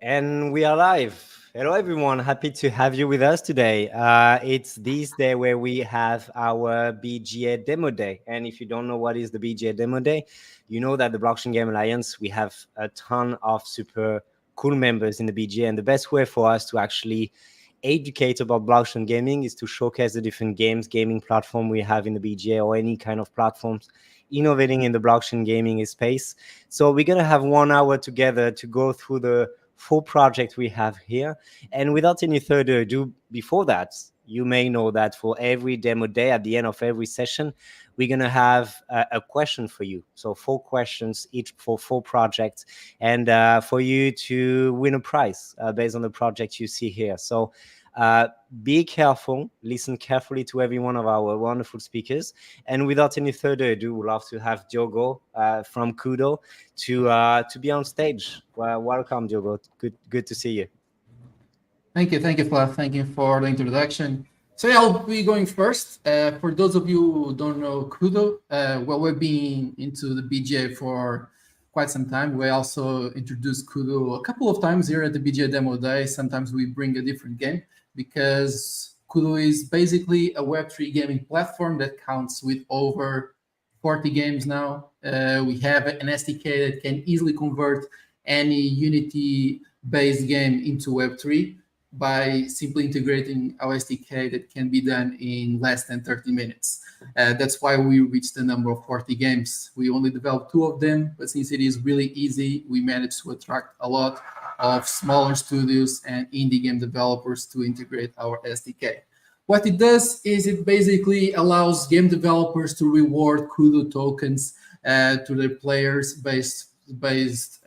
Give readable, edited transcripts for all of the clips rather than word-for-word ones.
And we are live. Hello, everyone. Happy to have you with us today. It's this day where we have our BGA demo day. And if you don't know what is the BGA demo day, you know that the Blockchain Game Alliance, we have a ton of super cool members in the BGA. And the best way for us to actually educate about blockchain gaming is to showcase the different gaming platform we have in the BGA or any kind of platforms innovating in the blockchain gaming space. So we're going to have 1 hour together to go through the full project we have here. And without any further ado, before that, you may know that for every demo day, at the end of every session, we're going to have a question for you. So 4 questions each for 4 projects, and for you to win a prize based on the project you see here. So be careful, listen carefully to every one of our wonderful speakers. And without any further ado, we'd love to have Diogo from QUDO to be on stage. Well, welcome, Diogo. Good to see you. Thank you, Flav. Thank you for the introduction. So yeah, I'll be going first. For those of you who don't know QUDO, well, we've been into the BGA for quite some time. We also introduced QUDO a couple of times here at the BGA Demo Day. Sometimes we bring a different game because QUDO is basically a Web3 gaming platform that counts with over 40 games now. We have an SDK that can easily convert any Unity-based game into Web3 by simply integrating our SDK that can be done in less than 30 minutes. That's why we reached the number of 40 games. We only developed 2 of them, but since it is really easy, we managed to attract a lot of smaller studios and indie game developers to integrate our SDK. What it does is it basically allows game developers to reward QUDO tokens to their players based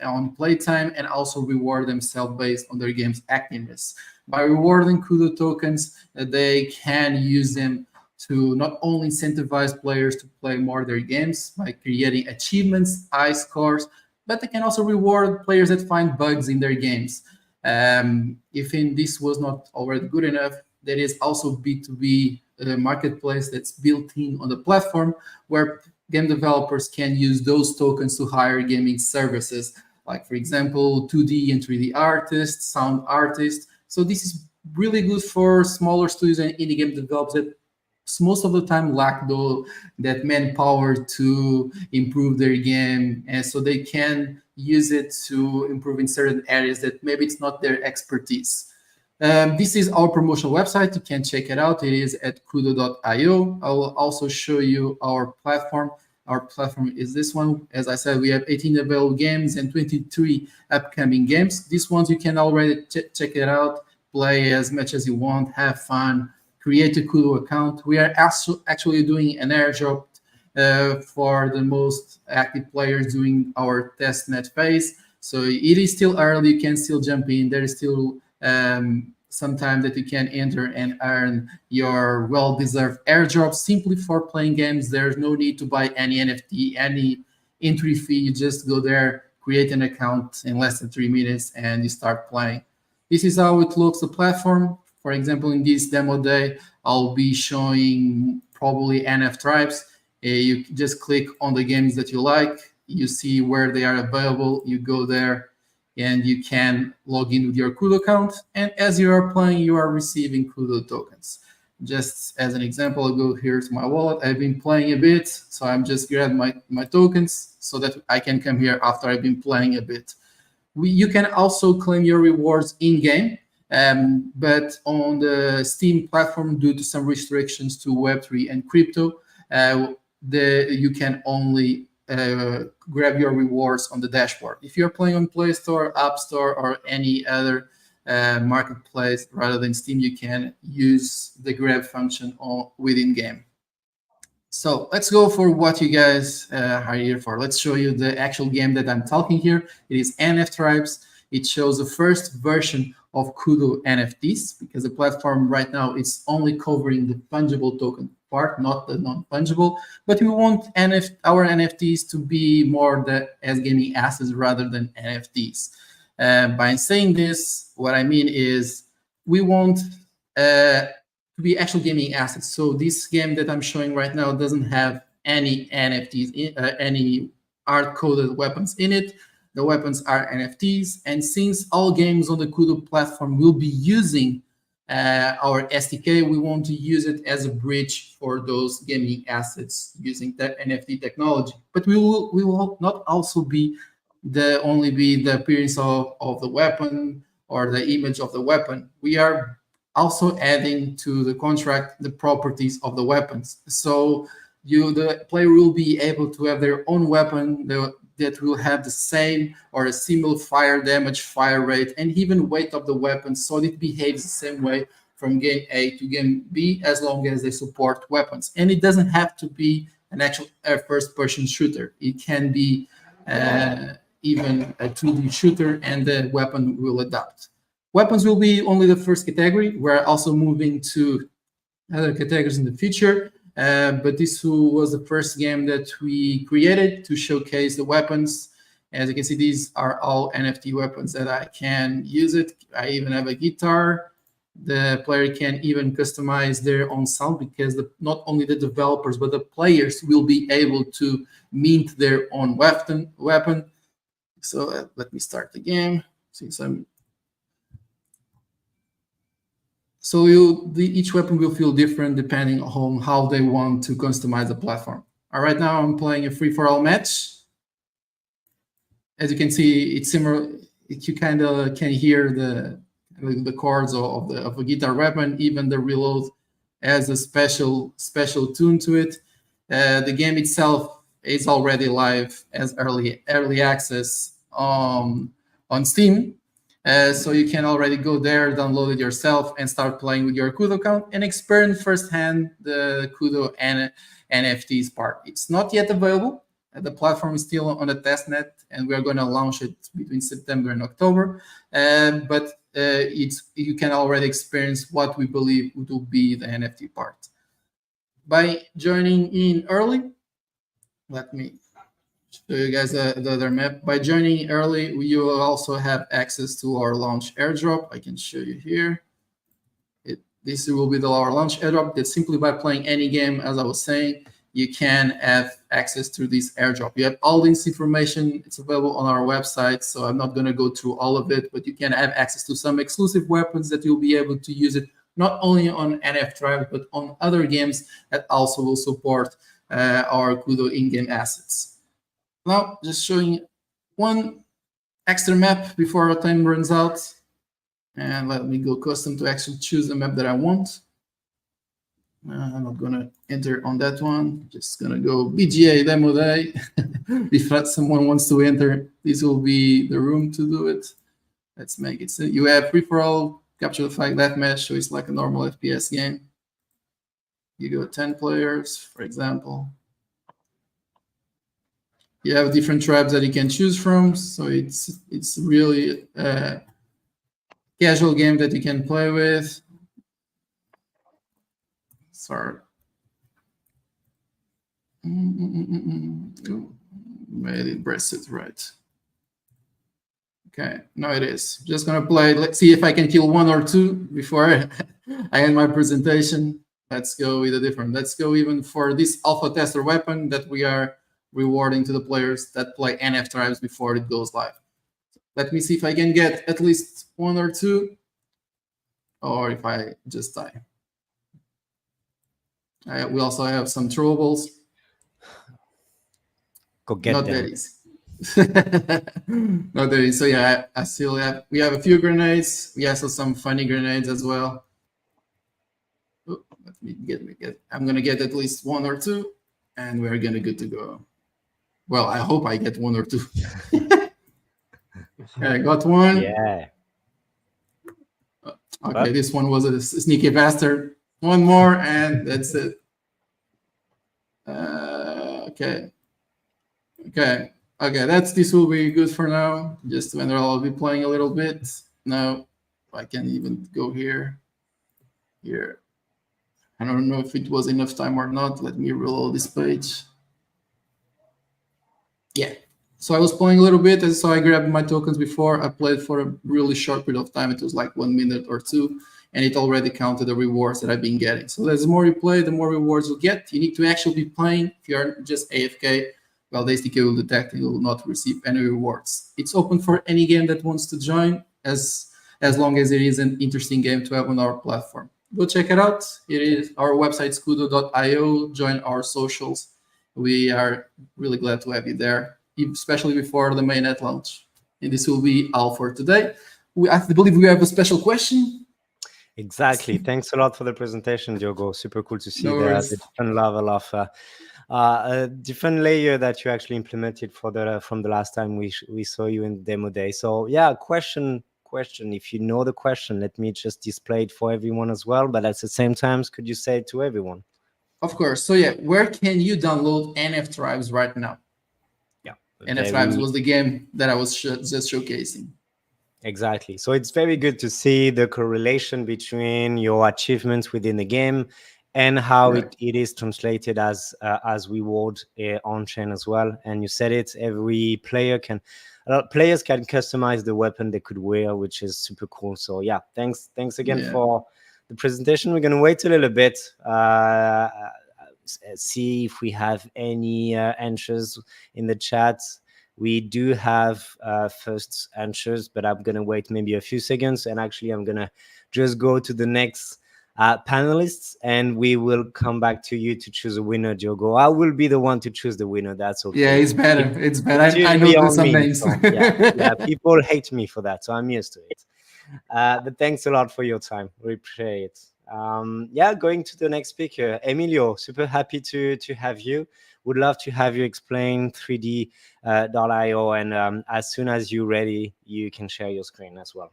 on playtime, and also reward themselves based on their game's activeness. By rewarding QUDO tokens, they can use them to not only incentivize players to play more of their games by creating achievements, high scores, but they can also reward players that find bugs in their games. If this was not already good enough, there is also B2B marketplace that's built in on the platform where game developers can use those tokens to hire gaming services, like, for example, 2D and 3D artists, sound artists. So this is really good for smaller studios and indie game developers that most of the time lack that manpower to improve their game, and so they can use it to improve in certain areas that maybe it's not their expertise. This is our promotional website. You can check it out. It is at QUDO.io. I will also show you our platform. Our platform is this one. As I said, we have 18 available games and 23 upcoming games. These ones you can already check it out, play as much as you want, have fun, create a QUDO account. We are actually doing an airdrop for the most active players during our testnet phase. So it is still early. You can still jump in. There is still some time that you can enter and earn your well-deserved airdrop simply for playing games. There's no need to buy any NFT, any entry fee. You just go there, create an account in less than 3 minutes, and you start playing. This is how it looks, the platform. For example, in this demo day, I'll be showing probably NF tribes. You just click on the games that you like. You see where they are available. You go there, and you can log in with your QUDO account. And as you are playing, you are receiving QUDO tokens. Just as an example, I'll go here to my wallet. I've been playing a bit, so I'm just grabbing my tokens so that I can come here after I've been playing a bit. You can also claim your rewards in-game, but on the Steam platform, due to some restrictions to Web3 and crypto, you can only grab your rewards on the dashboard. If you're playing on Play Store, App Store, or any other marketplace rather than Steam, you can use the grab function within game. So let's go for what you guys are here for. Let's show you the actual game that I'm talking here. It is NF Tribes. It shows the first version of QUDO NFTs, because the platform right now is only covering the fungible token part, not the non-fungible. But we want our NFTs to be more as gaming assets rather than NFTs. By saying this, what I mean is we want to be actual gaming assets. So this game that I'm showing right now doesn't have any NFTs, any hard-coded weapons in it. the weapons are NFTs. And since all games on the QUDO platform will be using our SDK, we want to use it as a bridge for those gaming assets using that NFT technology. But we will not also be only the appearance of the weapon or the image of the weapon. We are also adding to the contract the properties of the weapons. So the player will be able to have their own weapon that will have the same or a similar fire damage, fire rate, and even weight of the weapon, so it behaves the same way from game A to game B, as long as they support weapons. And it doesn't have to be an actual first-person shooter. It can be even a 2D shooter, and the weapon will adapt. Weapons will be only the first category. We're also moving to other categories in the future. But this was the first game that we created to showcase the weapons. As you can see, these are all NFT weapons that I can use it. I even have a guitar. The player can even customize their own sound, because not only the developers, but the players will be able to mint their own weapon. So let me start the game. So each weapon will feel different depending on how they want to customize the platform. All right, now I'm playing a free-for-all match. As you can see, it's similar. You kind of can hear the chords of a guitar weapon. Even the reload has a special tune to it. The game itself is already live as early access on Steam. So you can already go there, download it yourself, and start playing with your QUDO account and experience firsthand the QUDO and NFTs part. It's not yet available. The platform is still on the testnet, and we are going to launch it between September and October. But you can already experience what we believe will be the NFT part. By joining in early, let me show you guys the other map. By joining early, you will also have access to our launch airdrop. I can show you here. This will be our launch airdrop. That simply by playing any game, as I was saying, you can have access to this airdrop. You have all this information. It's available on our website, so I'm not going to go through all of it, but you can have access to some exclusive weapons that you'll be able to use it not only on NF Drive, but on other games that also will support our QUDO in-game assets. Now, just showing one extra map before our time runs out. And let me go custom to actually choose the map that I want. I'm not going to enter on that one. Just going to go BGA demo day. If someone wants to enter, this will be the room to do it. Let's make it so you have free-for-all, capture the flag deathmatch, so it's like a normal FPS game. You go 10 players, for example. You have different tribes that you can choose from, so it's really a casual game that you can play with. Sorry. Made it press it right. Okay, no, it is. Just gonna play. Let's see if I can kill one or two before I end my presentation. Let's go with a different. Let's go even for this alpha tester weapon that we are rewarding to the players that play NF tribes before it goes live. Let me see if I can get at least one or two, or if I just die. We also have some throwables. Go get Not them. that easy. Not that easy. So yeah, I still have. We have a few grenades. We also have some funny grenades as well. Ooh, let me get. I'm gonna get at least one or two, and we're gonna good to go. Well, I hope I get one or two. I got one. Yeah. Okay, this one was a sneaky bastard. One more, and that's it. Okay. This will be good for now. Just when I'll be playing a little bit. Now I can even go here. I don't know if it was enough time or not. Let me reload this page. Yeah. So I was playing a little bit, and so I grabbed my tokens before. I played for a really short period of time. It was like 1 minute or two, and it already counted the rewards that I've been getting. So the more you play, the more rewards you get. You need to actually be playing. If you're just AFK, well, the SDK will detect and you will not receive any rewards. It's open for any game that wants to join, as long as it is an interesting game to have on our platform. Go check it out. It is our website's QUDO.io. Join our socials. We are really glad to have you there, especially before the mainnet launch. And this will be all for today. I believe we have a special question. Exactly. Thanks a lot for the presentation, Diogo. Super cool to see No the worries. different level of a different layer that you actually implemented for the from the last time we saw you in demo day. So yeah, question. If you know the question, let me just display it for everyone as well. But at the same time, could you say it to everyone? Of course. So yeah, where can you download NF Tribes right now? Yeah, NF Tribes was the game that I was just showcasing. Exactly. So it's very good to see the correlation between your achievements within the game and how it is translated as reward on chain as well. And you said it, every player players can customize the weapon they could wear, which is super cool. So yeah, thanks again for the presentation. We're going to wait a little bit, see if we have any answers in the chat. We do have first answers, but I'm going to wait maybe a few seconds. And actually, I'm going to just go to the next panelists, and we will come back to you to choose a winner, Diogo. I will be the one to choose the winner. That's okay. Yeah, it's better. It's better. I know usually some names. So, yeah, people hate me for that, so I'm used to it. But thanks a lot for your time. We appreciate it. Going to the next speaker, Emilio. Super happy to have you. Would love to have you explain 3D.io, and as soon as you're ready, you can share your screen as well.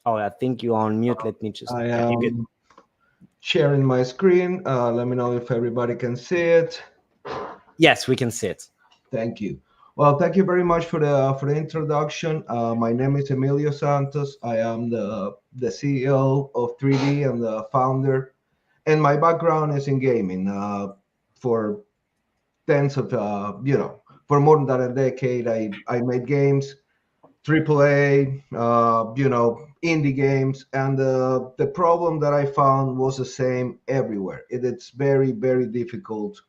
Oh, I think you're on mute. Let me just. I am sharing my screen. Let me know if everybody can see it. Yes, we can see it. Thank you. Well, thank you very much for the introduction. My name is Emilio Santos. I am the CEO of 3D and the founder, and my background is in gaming. For tens of for more than a decade, I made games, AAA, indie games, and the problem that I found was the same everywhere. It's very, very difficult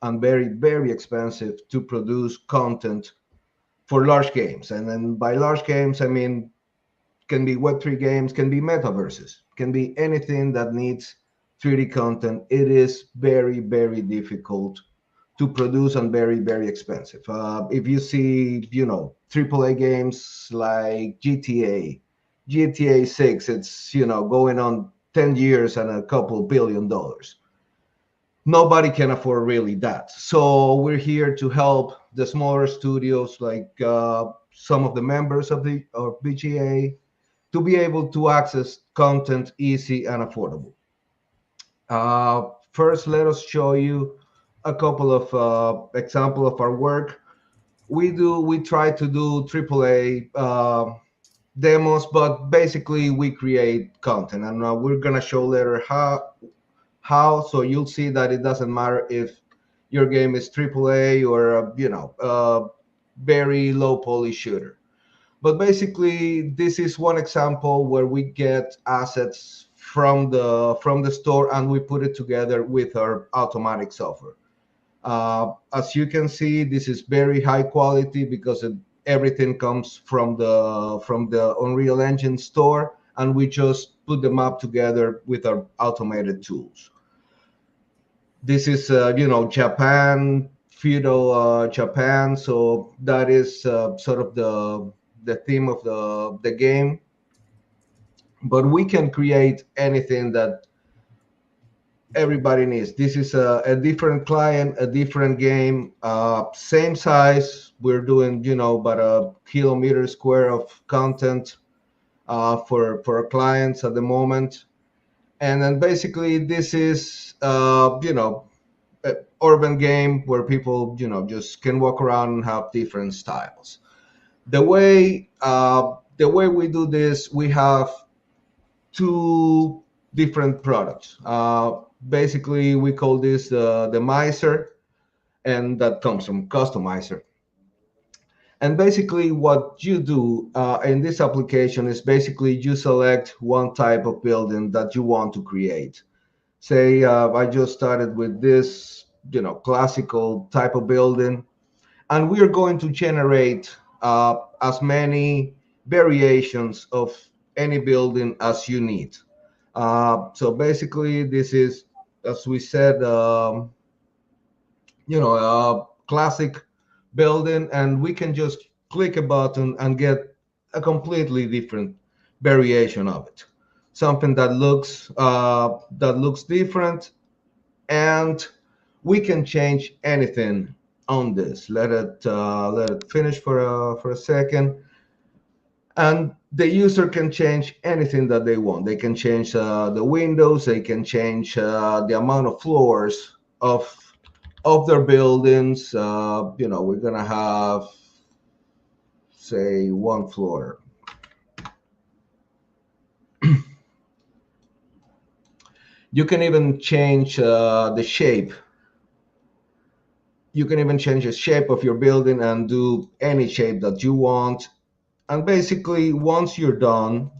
and very, very expensive to produce content for large games. And then by large games, I mean, can be Web3 games, can be metaverses, can be anything that needs 3D content. It is very, very difficult to produce and very, very expensive. If you see, AAA games like GTA 6, it's, going on 10 years and a couple $1 billion. Nobody can afford really that. So we're here to help the smaller studios, like some of the members of the BGA, to be able to access content easy and affordable. First, let us show you a couple of example of our work. We try to do AAA demos, but basically we create content, and we're gonna show later how. So you'll see that it doesn't matter if your game is AAA or a very low poly shooter. But basically, this is one example where we get assets from the store and we put it together with our automatic software. As you can see, this is very high quality because everything comes from the Unreal Engine store, and we just put them up together with our automated tools. This is Japan, feudal Japan, so that is sort of the theme of the game. But we can create anything that everybody needs. This is a different client, a different game, same size. We're doing, about a kilometer square of content for our clients at the moment. And then basically this is, an urban game where people, just can walk around and have different styles. The way we do this, we have two different products. Basically, we call this the Miser, and that comes from Customizer. And basically, what you do in this application is basically you select one type of building that you want to create. Say I just started with this classical type of building, and we are going to generate as many variations of any building as you need. So basically, this is, as we said, a classic building, and we can just click a button and get a completely different variation of it. Something that looks different, and we can change anything on this. Let it finish for a second, and the user can change anything that they want. They can change the windows. They can change the amount of floors of their buildings. We're gonna have, say, one floor. You can even change the shape. You can even change the shape of your building and do any shape that you want. And basically, once you're done,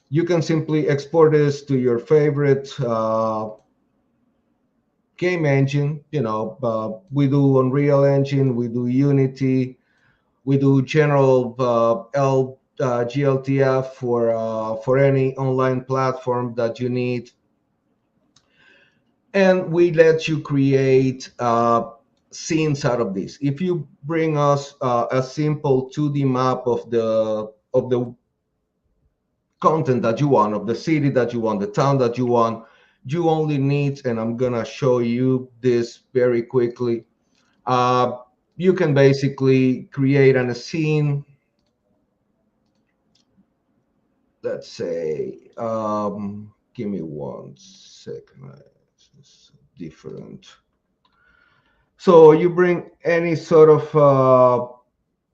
you can simply export this to your favorite game engine. We do Unreal Engine, we do Unity, we do general GLTF for any online platform that you need, and we let you create scenes out of this. If you bring us a simple 2D map of the content that you want, of the city that you want, the town that you want, you only need, and I'm gonna show you this very quickly. You can basically create a scene. Let's say, give me 1 second. It's different. So you bring any sort of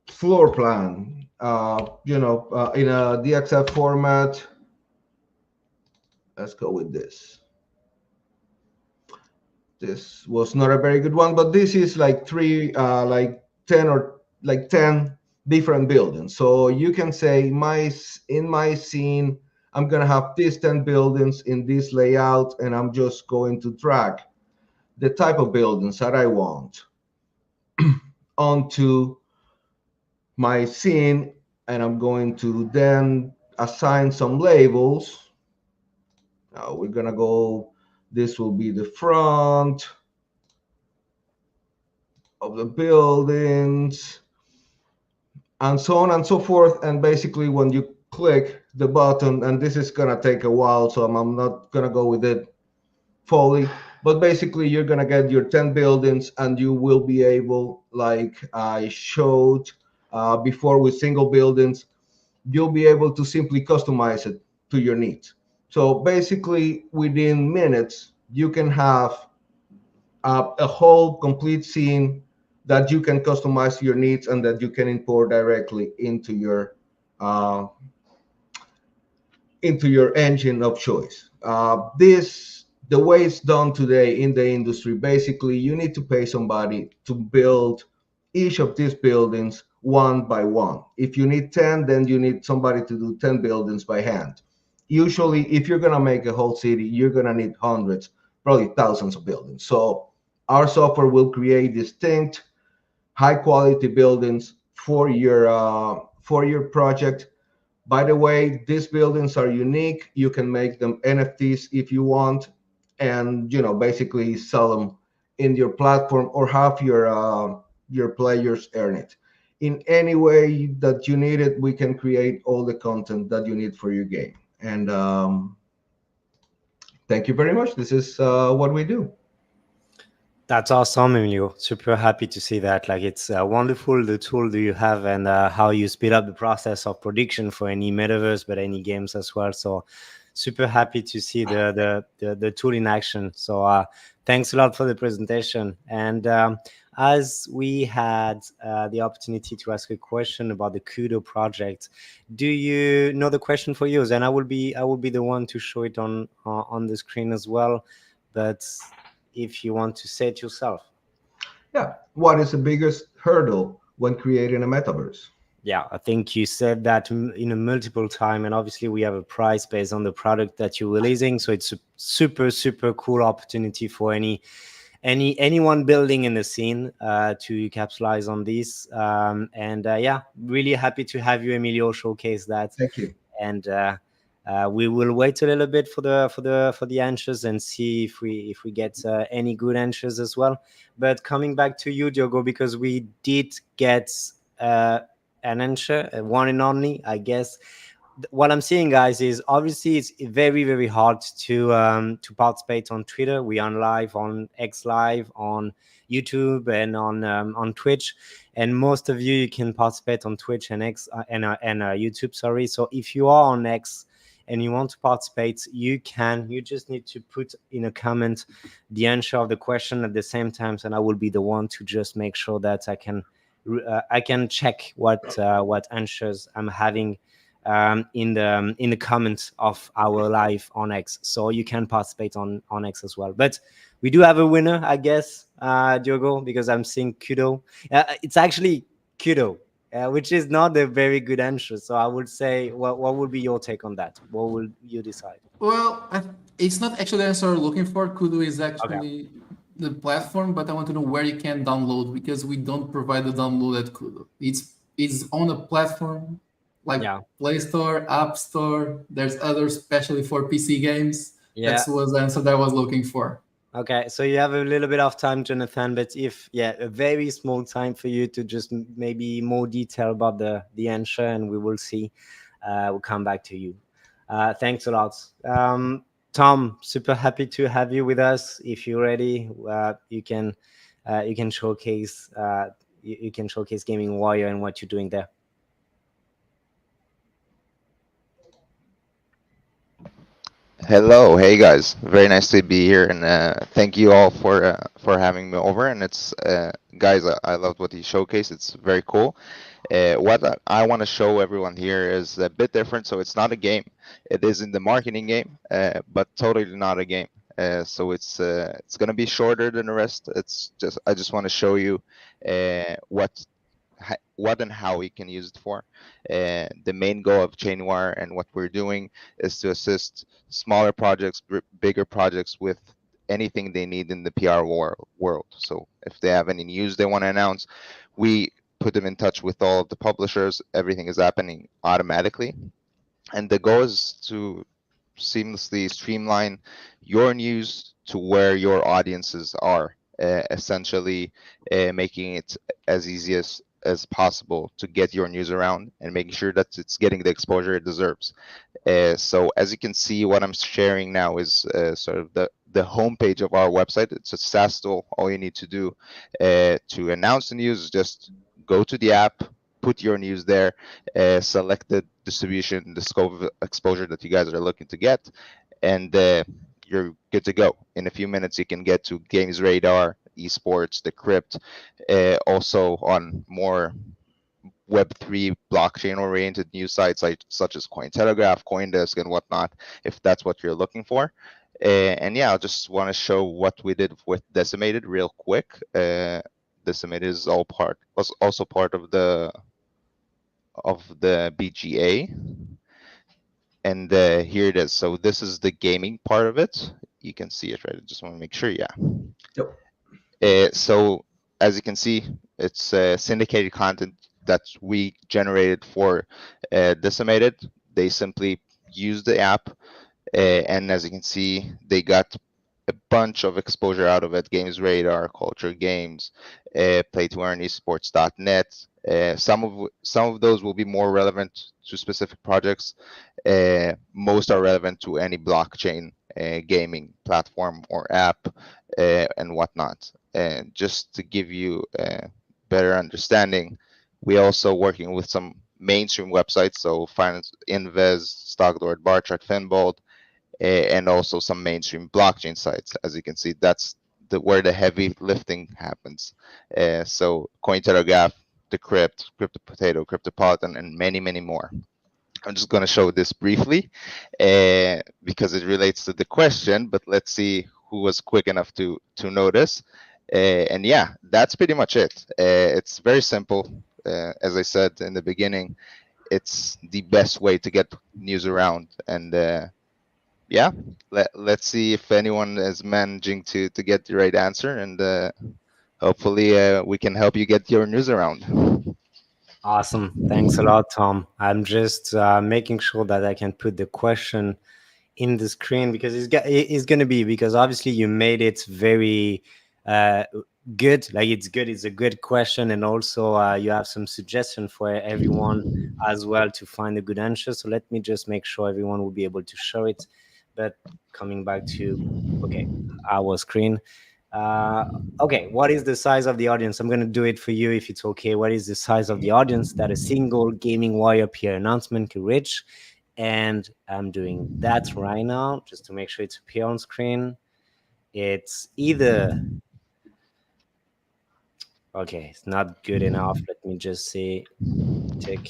floor plan, in a DXF format. Let's go with this. This was not a very good one, but this is like 10 different buildings. So you can say, in my scene, I'm gonna have these 10 buildings in this layout, and I'm just going to drag the type of buildings that I want onto my scene, and I'm going to then assign some labels. Now we're gonna go, this will be the front of the buildings, and so on and so forth. And basically, when you click the button, and this is gonna take a while, so I'm not gonna go with it fully, but basically you're gonna get your 10 buildings, and you will be able, like I showed before with single buildings, you'll be able to simply customize it to your needs. So basically, within minutes, you can have a whole complete scene that you can customize to your needs, and that you can import directly into your engine of choice. The way it's done today in the industry, basically you need to pay somebody to build each of these buildings one by one. If you need 10, then you need somebody to do 10 buildings by hand. Usually, if you're gonna make a whole city, you're gonna need hundreds, probably thousands of buildings. So our software will create distinct, high quality buildings for your project. By the way, these buildings are unique. You can make them NFTs if you want, and basically sell them in your platform, or have your players earn it. In any way that you need it, we can create all the content that you need for your game. And thank you very much. This is what we do. That's awesome, Emilio. Super happy to see that. Like, it's wonderful, the tool that you have, and how you speed up the process of production for any metaverse, but any games as well. So super happy to see the tool in action. So thanks a lot for the presentation. And as we had the opportunity to ask a question about the QUDO project, do you know the question for you? And I will be the one to show it on the screen as well. But if you want to say it yourself. Yeah. What is the biggest hurdle when creating a metaverse? Yeah, I think you said that in a multiple time, and obviously we have a price based on the product that you're releasing. So it's a super, super cool opportunity for any anyone building in the scene to capitalize on this. And yeah, really happy to have you, Emilio, showcase that. Thank you. And we will wait a little bit for the answers and see if we get any good answers as well. But coming back to you, Diogo, because we did get an answer, one and only, I guess. What I'm seeing, guys, is obviously it's very, very hard to participate on Twitter. We are live on X Live, on YouTube, and on Twitch. And most of you can participate on Twitch and X and YouTube. Sorry. So if you are on X and you want to participate, you can. You just need to put in a comment the answer of the question at the same time, and I will be the one to just make sure that I can check what answers I'm having in the comments of our live on X, so you can participate on X as well. But we do have a winner, I guess, Diogo, because I'm seeing QUDO. It's actually QUDO, which is not a very good answer. So I would say, what would be your take on that? What will you decide? Well, it's not actually the answer we're looking for. QUDO is actually the platform, but I want to know where you can download, because we don't provide the download at QUDO. It's on a platform like Play Store, App Store. There's others, especially for PC games. That was the answer that I was looking for. Okay, so you have a little bit of time, Jonathan, but if a very small time for you to just maybe more detail about the answer, and we will see. We'll come back to you. Thanks a lot. Tom, super happy to have you with us. If you're ready, you can showcase you can showcase GamingWire and what you're doing there. Hello, hey guys, very nice to be here, and thank you all for having me over. And it's guys, I loved what you showcased. It's very cool. What I want to show everyone here is a bit different. So it's not a game. It is in the marketing game, but totally not a game. So it's gonna be shorter than the rest. I just want to show you what and how we can use it for. The main goal of Chainwire and what we're doing is to assist smaller projects, bigger projects with anything they need in the PR world. So if they have any news they want to announce, we put them in touch with all of the publishers. Everything is happening automatically. And the goal is to seamlessly streamline your news to where your audiences are, essentially making it as easy as possible to get your news around and making sure that it's getting the exposure it deserves. So as you can see, what I'm sharing now is sort of the homepage of our website. It's a SaaS tool. All you need to do to announce the news is just go to the app, put your news there, select the distribution, the scope of exposure that you guys are looking to get, and you're good to go. In a few minutes, you can get to Games Radar, Esports, the Crypt, also on more Web3 blockchain-oriented news sites such as Cointelegraph, CoinDesk, and whatnot, if that's what you're looking for. And yeah, I just want to show what we did with Decimated real quick. Decimated is also part of the BGA, and here it is. So this is the gaming part of it. You can see it, right? I just want to make sure. Yeah. Yep. So as you can see, it's syndicated content that we generated for Decimated. They simply use the app, and as you can see, they got a bunch of exposure out of it. Games Radar, Culture Games, Play to Earn, Esports.net. Some of those will be more relevant to specific projects. Most are relevant to any blockchain gaming platform or app and whatnot. And just to give you a better understanding, we also working with some mainstream websites, so Finance Invest, Stockdor, Barchart, Finbold, and also some mainstream blockchain sites. As you can see, that's where the heavy lifting happens. So Cointelegraph, Decrypt, Crypto Potato, Cryptopolitan, and many, many more. I'm just going to show this briefly because it relates to the question, but let's see who was quick enough to notice. And yeah, that's pretty much it. It's very simple. As I said in the beginning, it's the best way to get news around, and yeah, let's see if anyone is managing to get the right answer, and hopefully we can help you get your news around. Awesome. Thanks a lot, Tom. I'm just making sure that I can put the question in the screen because it's going to be, because obviously you made it very uh, good. Like it's good. It's a good question. And also you have some suggestion for everyone as well to find a good answer. So let me just make sure everyone will be able to show it. But coming back to, okay, our screen. Uh, okay, what is the size of the audience? I'm going to do it for you if it's okay. What is the size of the audience that a single GamingWire peer announcement can reach? And I'm doing that right now just to make sure it's appear on screen. It's either, okay, it's not good enough. Let me just say tick,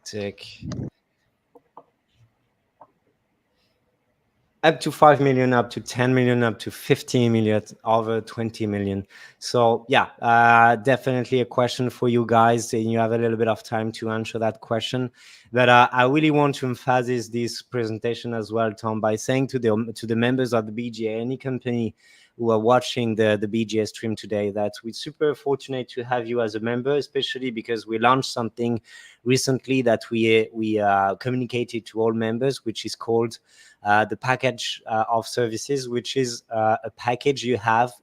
tick. Up to 5 million, up to 10 million, up to 15 million, over 20 million. So yeah, definitely a question for you guys, and you have a little bit of time to answer that question. But I really want to emphasize this presentation as well, Tom, by saying to the members of the BGA, any company who are watching the BGA stream today, that we're super fortunate to have you as a member, especially because we launched something recently that we communicated to all members, which is called the package of services, which is a package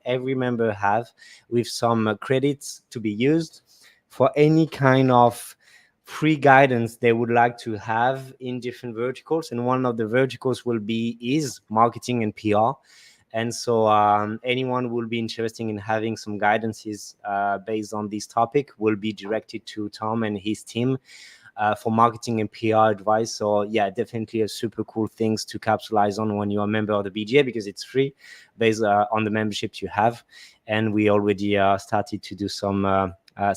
every member have, with some credits to be used for any kind of free guidance they would like to have in different verticals. And one of the verticals is marketing and PR. And so anyone who will be interested in having some guidances based on this topic will be directed to Tom and his team for marketing and PR advice. So yeah, definitely a super cool things to capitalize on when you're a member of the BGA, because it's free based on the memberships you have. And we already started to do some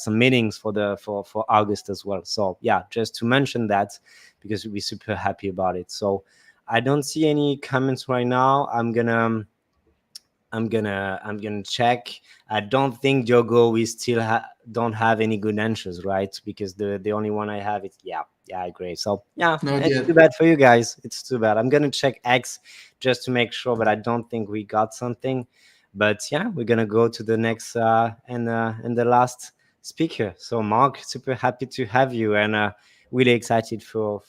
meetings for August as well. So yeah, just to mention that, because we're super happy about it. So I don't see any comments right now. I'm gonna check. I don't think Diogo, we still don't have any good answers, right? Because the only one I have is yeah, I agree. So yeah, Not it's yet. too bad for you guys. It's too bad. I'm gonna check X just to make sure, but I don't think we got something. But yeah, we're gonna go to the next and the last speaker. So Mark, super happy to have you, and really excited for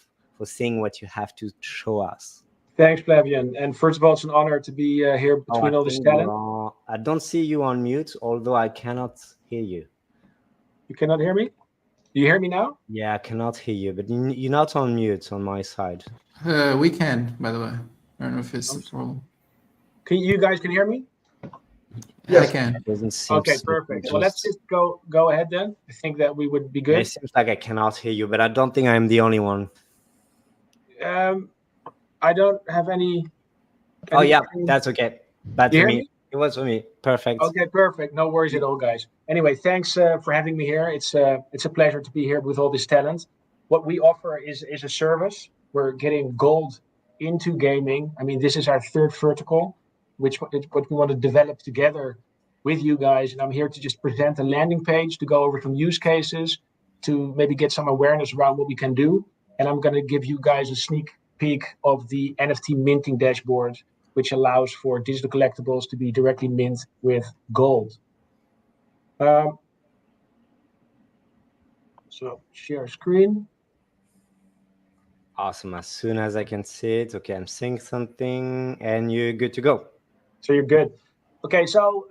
seeing what you have to show us. Thanks, Flavian. And first of all, it's an honor to be here between all this talent. I don't see you on mute, although I cannot hear you. You cannot hear me? Do you hear me now? Yeah, I cannot hear you, but you're not on mute on my side. We can, by the way. I don't know if it's the problem. You guys can hear me? Yes. I can. It doesn't seem okay, perfect. Well, let's just go ahead then. I think that we would be good. It seems like I cannot hear you, but I don't think I'm the only one. I don't have any. Oh yeah, that's okay. Bad for me. It was for me. Perfect. Okay, perfect. No worries at all, guys. Anyway, thanks for having me here. It's a pleasure to be here with all this talent. What we offer is a service. We're getting gold into gaming. I mean, this is our third vertical, what we want to develop together with you guys. And I'm here to just present a landing page to go over some use cases, to maybe get some awareness around what we can do. And I'm going to give you guys a sneak peek of the NFT minting dashboard, which allows for digital collectibles to be directly mint with gold. So share screen. Awesome. As soon as I can see it, okay, I'm seeing something, and you're good to go. So you're good. Okay, so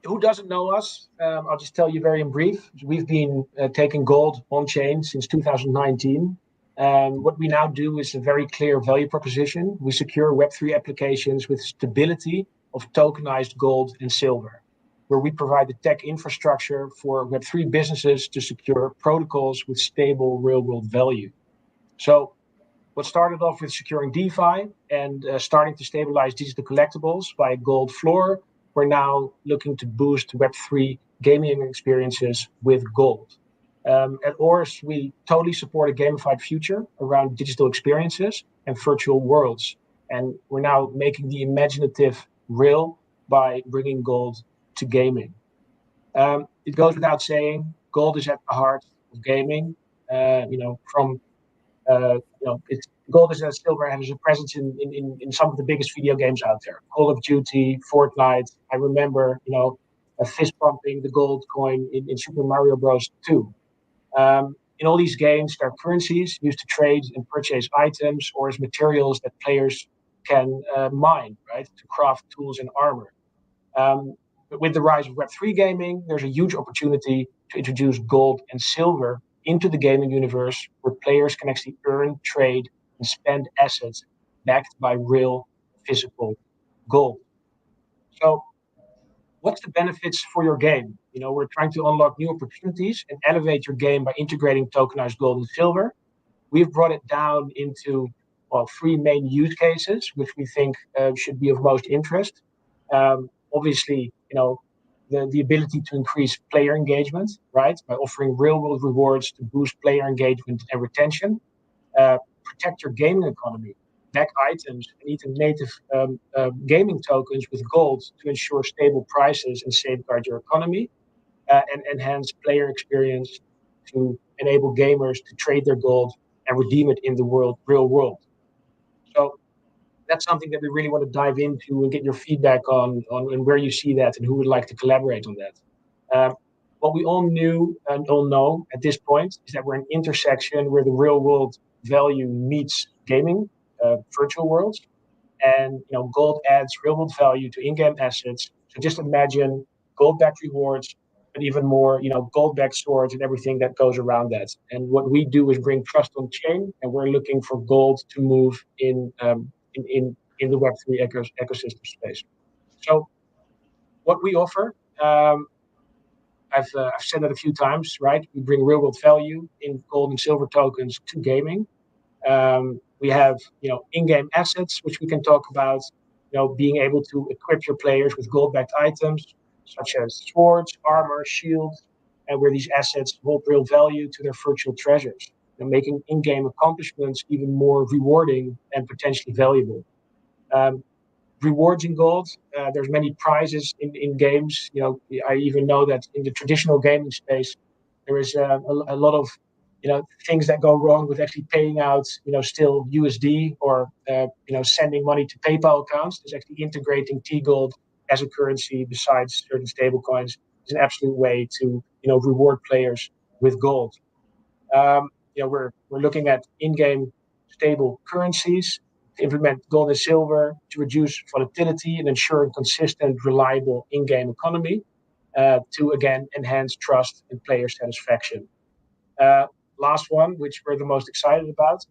who doesn't know us? I'll just tell you very in brief. We've been taking gold on chain since 2019. What we now do is a very clear value proposition. We secure Web3 applications with stability of tokenized gold and silver, where we provide the tech infrastructure for Web3 businesses to secure protocols with stable real-world value. So what started off with securing DeFi and starting to stabilize digital collectibles by a gold floor, we're now looking to boost Web3 gaming experiences with gold. At Ors, we totally support a gamified future around digital experiences and virtual worlds. And we're now making the imaginative real by bringing gold to gaming. It goes without saying, gold is at the heart of gaming. From gold and silver has a presence in some of the biggest video games out there. Call of Duty, Fortnite. I remember, fist pumping the gold coin in Super Mario Bros. 2. In all these games, there are currencies used to trade and purchase items or as materials that players can mine, right, to craft tools and armor. But with the rise of Web3 gaming, there's a huge opportunity to introduce gold and silver into the gaming universe, where players can actually earn, trade, and spend assets backed by real physical gold. So what's the benefits for your game? We're trying to unlock new opportunities and elevate your game by integrating tokenized gold and silver. We've brought it down into, three main use cases, which we think should be of most interest. Obviously, the ability to increase player engagement, right, by offering real-world rewards to boost player engagement and retention. Protect your gaming economy, back items, and even native gaming tokens with gold to ensure stable prices and safeguard your economy, and enhance player experience to enable gamers to trade their gold and redeem it in the real world. So that's something that we really want to dive into and get your feedback on and where you see that and who would like to collaborate on that. What we all knew and all know at this point is that we're an intersection where the real world value meets gaming, virtual worlds, and gold adds real world value to in-game assets. So just imagine gold-backed rewards, but even more, gold-backed swords and everything that goes around that. And what we do is bring trust on chain, and we're looking for gold to move in the Web3 ecosystem space. So what we offer, I've said it a few times, right? We bring real world value in gold and silver tokens to gaming. We have, in-game assets, which we can talk about, being able to equip your players with gold-backed items, such as swords, armor, shields, and where these assets hold real value to their virtual treasures, and making in-game accomplishments even more rewarding and potentially valuable. Rewards in gold, there's many prizes in games. I even know that in the traditional gaming space, there is a lot of things that go wrong with actually paying out still USD or sending money to PayPal accounts. There's actually integrating T-Gold as a currency besides certain stable coins is an absolute way to reward players with gold. We're looking at in-game stable currencies to implement gold and silver to reduce volatility and ensure a consistent, reliable in-game economy to again enhance trust and player satisfaction. Last one, which we're the most excited about, is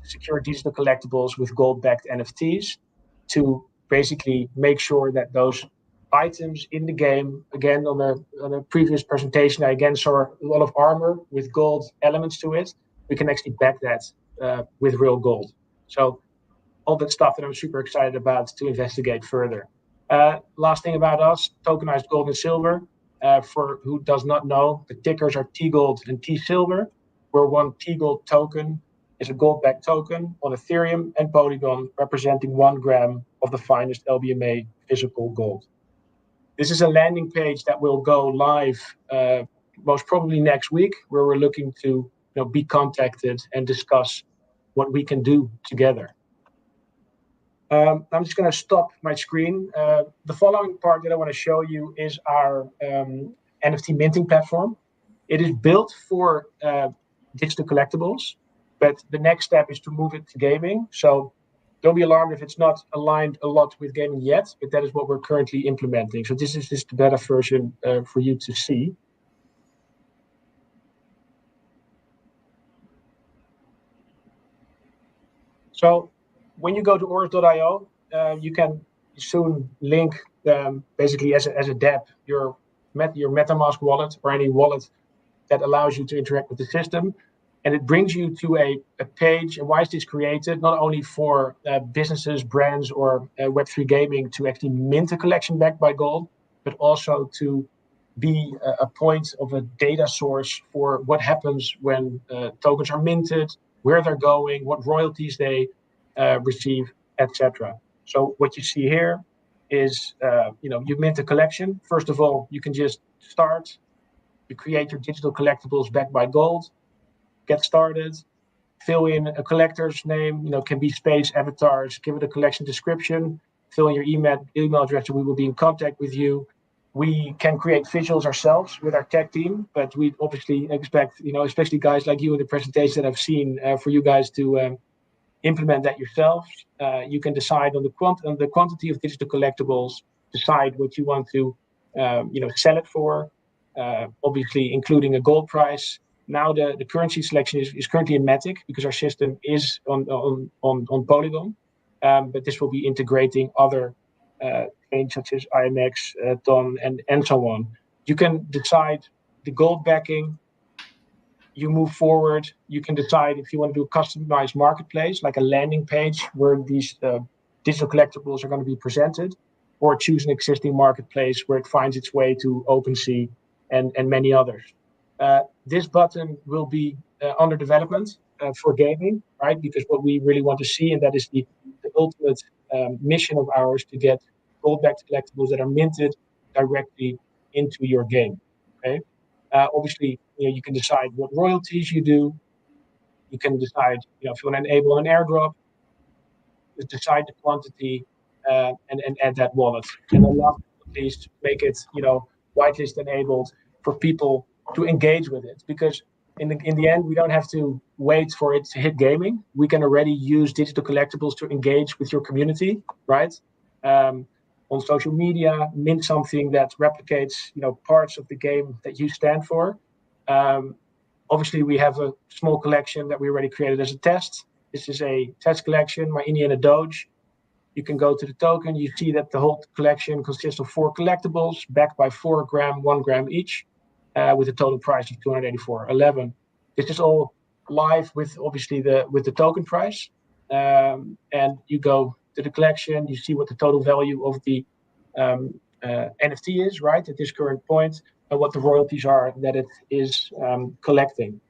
to secure digital collectibles with gold-backed NFTs to basically make sure that those items in the game, again, on a previous presentation, I again saw a lot of armor with gold elements to it. We can actually back that with real gold. So all that stuff that I'm super excited about to investigate further. Last thing about us, tokenized gold and silver. For who does not know, the tickers are T-Gold and T-Silver, where one T-Gold token is a gold-backed token on Ethereum and Polygon, representing 1 gram of the finest LBMA physical gold. This is a landing page that will go live most probably next week, where we're looking to be contacted and discuss what we can do together. I'm just going to stop my screen. The following part that I want to show you is our NFT minting platform. It is built for digital collectibles, but the next step is to move it to gaming. So don't be alarmed if it's not aligned a lot with gaming yet, but that is what we're currently implementing. So this is just the beta version for you to see. So when you go to Oris.io, you can soon link basically as a dApp your MetaMask wallet or any wallet that allows you to interact with the system. And it brings you to a page. And why is this created? Not only for businesses, brands, or Web3 gaming to actually mint a collection backed by gold, but also to be a point of a data source for what happens when tokens are minted, where they're going, what royalties they receive, etc. So what you see here is, you mint a collection. First of all, you can just start. You create your digital collectibles backed by gold. Get started. fill in a collector's name, can be space avatars, give it a collection description, fill in your email address, and we will be in contact with you. We can create visuals ourselves with our tech team, but we obviously expect, especially guys like you in the presentation that I've seen, for you guys to implement that yourselves. You can decide on the quantity of digital collectibles, decide what you want to, sell it for. Obviously, including a gold price. Now the currency selection is currently in Matic because our system is on Polygon, but this will be integrating other chains such as IMX, TON, and so on. You can decide the gold backing. You move forward. You can decide if you want to do a customized marketplace, like a landing page where these digital collectibles are going to be presented, or choose an existing marketplace where it finds its way to OpenSea and many others. This button will be under development for gaming, right? Because what we really want to see, and that is the ultimate mission of ours, to get gold-backed collectibles that are minted directly into your game. Okay. Obviously, you can decide what royalties you do. You can decide, if you want to enable an airdrop, decide the quantity, and add that wallet. And then last but not least, make it, whitelist enabled for people to engage with it. Because in the end, we don't have to wait for it to hit gaming. We can already use digital collectibles to engage with your community, right? On social media, mint something that replicates, parts of the game that you stand for. Obviously, we have a small collection that we already created as a test. This is a test collection, my Indiana Doge. You can go to the token. You see that the whole collection consists of 4 collectibles backed by 4 gram, 1 gram each, with a total price of 284.11. This is all live with obviously the token price. And you go to the collection. You see what the total value of the NFT is, right, at this current point, and what the royalties are that it is collecting.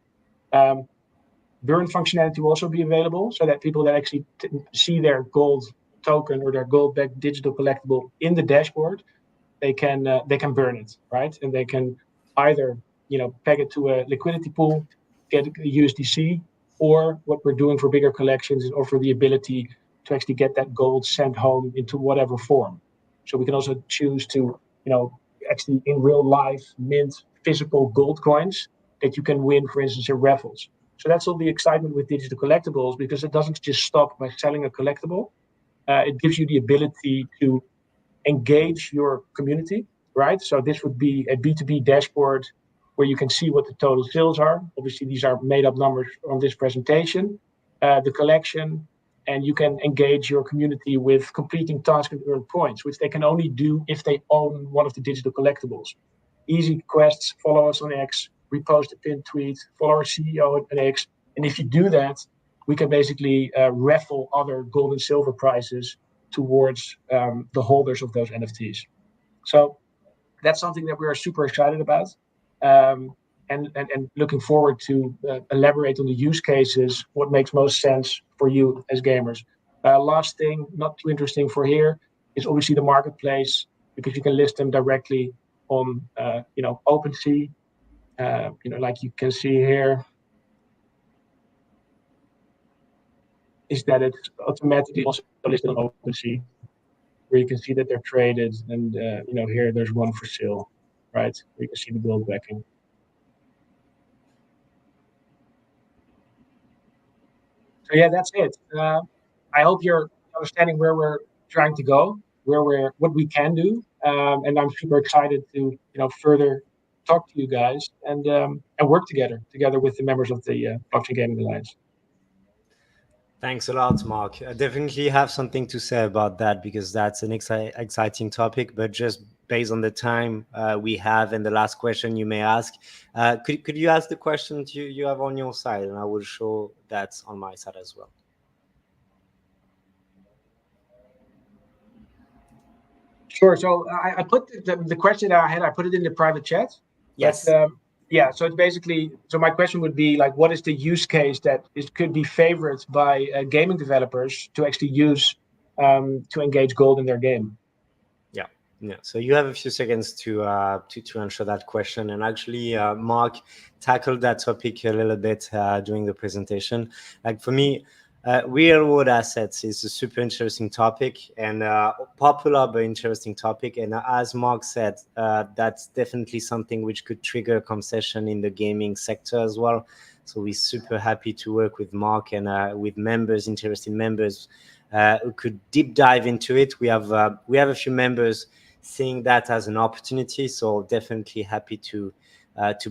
Burn functionality will also be available, so that people that actually see their gold token or their gold-backed digital collectible in the dashboard, they can burn it, right? And they can either peg it to a liquidity pool, get USDC, or what we're doing for bigger collections is offer the ability to actually get that gold sent home into whatever form. So we can also choose to actually in real life mint physical gold coins that you can win, for instance, in raffles. So that's all the excitement with digital collectibles, because it doesn't just stop by selling a collectible. It gives you the ability to engage your community, right? So this would be a B2B dashboard where you can see what the total sales are. Obviously, these are made up numbers on this presentation, the collection, and you can engage your community with completing tasks and earn points, which they can only do if they own one of the digital collectibles. Easy quests, follow us on X, repost a pinned tweet, follow our CEO on X. And if you do that, we can basically raffle other gold and silver prizes towards the holders of those NFTs. So that's something that we are super excited about, and looking forward to elaborate on the use cases, what makes most sense for you as gamers. Last thing, not too interesting for here, is obviously the marketplace, because you can list them directly on OpenSea. Like you can see here, is that it's automatically also listed on OpenSea, where you can see that they're traded, and here there's one for sale, right? Where you can see the gold backing. So yeah, that's it. I hope you're understanding where we're trying to go, what we can do, and I'm super excited to further talk to you guys and work together with the members of the Blockchain Gaming Alliance. Thanks a lot, Mark. I definitely have something to say about that, because that's an exciting topic. But just based on the time we have and the last question you may ask, could you ask the question you have on your side, and I will show that on my side as well. Sure. So I put the question that I had, I put it in the private chat. Yes. But, yeah, so it's basically, so my question would be like, what is the use case that could be favored by gaming developers to actually use to engage gold in their game? Yeah. Yeah, so you have a few seconds to answer that question, and actually, Mark tackled that topic a little bit during the presentation. Like for me, real world assets is a super interesting topic and popular but interesting topic. And as Mark said, that's definitely something which could trigger a concession in the gaming sector as well. So we're super happy to work with Mark and with members, interested members, who could deep dive into it. We have a few members seeing that as an opportunity, so definitely happy to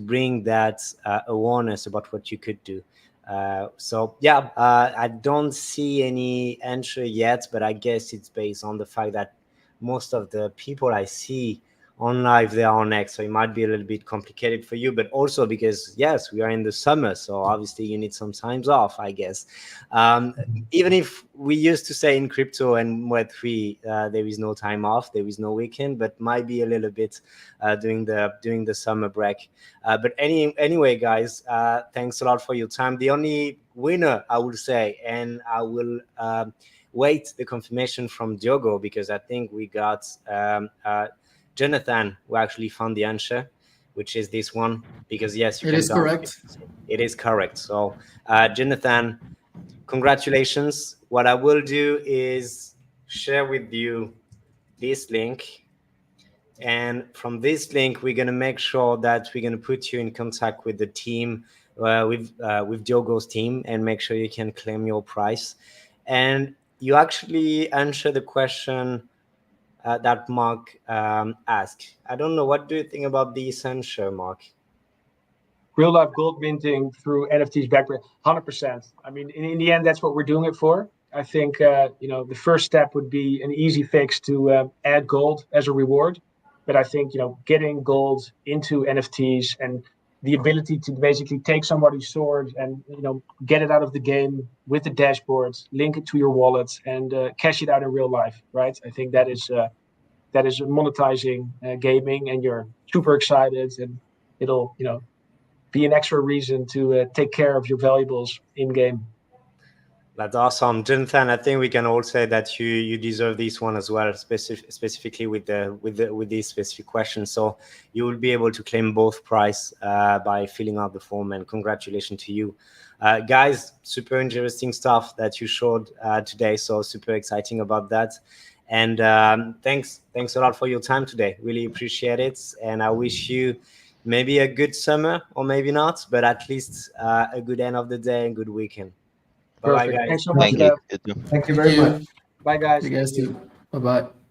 bring that awareness about what you could do. So yeah, I don't see any answer yet, but I guess it's based on the fact that most of the people I see on live, they are on X, so it might be a little bit complicated for you, but also because yes, we are in the summer, so obviously you need some times off, I guess. Even if we used to say in crypto and Web3 there is no time off, there is no weekend, but might be a little bit during the summer break. But anyway, guys, thanks a lot for your time. The only winner, I would say, and I will wait the confirmation from Diogo, because I think we got Jonathan, who actually found the answer, which is this one, because yes, you It can is correct. It is correct. So Jonathan, congratulations. What I will do is share with you this link, and from this link we're going to make sure that we're going to put you in contact with the team, with Diogo's team, and make sure you can claim your prize. And you actually answer the question that Mark asked. I don't know, what do you think about this answer, Mark? Real life gold minting through NFTs background, 100%. I mean, in the end, that's what we're doing it for. I think the first step would be an easy fix to add gold as a reward. But I think getting gold into NFTs and the ability to basically take somebody's sword and get it out of the game with the dashboard, link it to your wallet, and cash it out in real life, right? I think that is monetizing gaming, and you're super excited, and it'll be an extra reason to take care of your valuables in game. That's awesome, Jonathan. I think we can all say that you deserve this one as well, specifically with this specific question. So you will be able to claim both prize by filling out the form. And congratulations to you, guys. Super interesting stuff that you showed today. So super exciting about that. And thanks a lot for your time today. Really appreciate it. And I wish you maybe a good summer, or maybe not, but at least a good end of the day and good weekend. Bye, guys. Thanks so much. Thank you. Thank you very much. Bye, guys. You guys too. Bye-bye.